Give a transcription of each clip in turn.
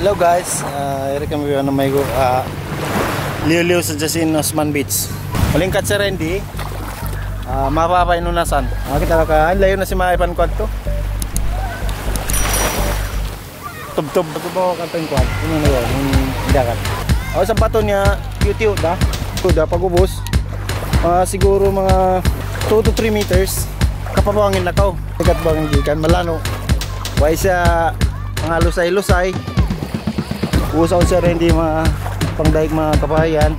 Hello guys, iri kami na may liw-liw sa Jasin Osman Beach. Malingkat si Randy, mapapay nunasan. Kita ka, layo na si Maipan Quad to. Tub-tub mo kantong quad. Ano na yun, yung dagat. O sa bato niya, cute da. Udah pag-ubos, siguro mga 2 to 3 meters. Kapabangin na kao. Ikat bangin gikan, malano. Why siya mga lusay-lusay. Usaw siya rin di mga pangdaig mga kabayan.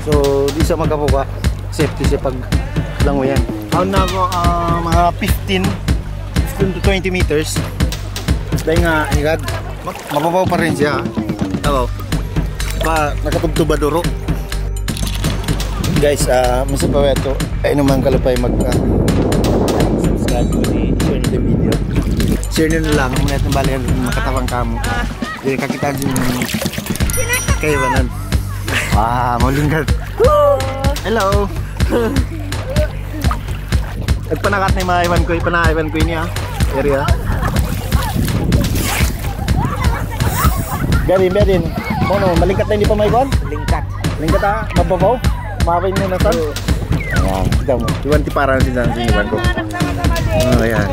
So di siya magkapuka. Safety siya pag lango yan. Out na ako mga 15 to 20 meters. Dahil nga igad mababaw pa rin siya. Hello. Nakatubtuba duro. Guys, masa pa ito ay naman kalapay subscribe ko ni share nyo video. Share nyo na lang muna itong balihan makatawang kamo. Jadi kakitaan sih kayak banan. Wah, mau lingkar. Hello. Nagpanakat ni Maipan ko ini ya. Area. Biarin. Mono, malingkat na hindi pa Maipan? Lingkat mababaw. Mapay mo na tan. Ayan, kita mo. Iwan tipara na sila sini Iwan ko. Oh, ayan.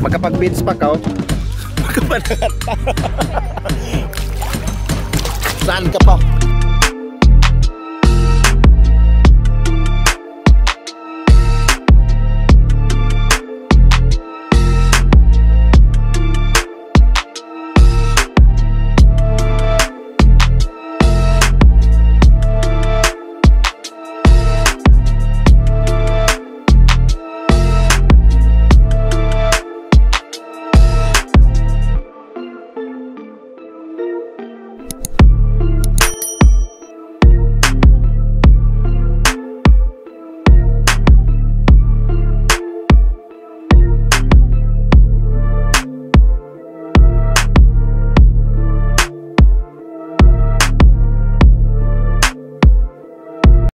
Magkapag-beats pa ka, magkapanakat pa. Saan ka pa?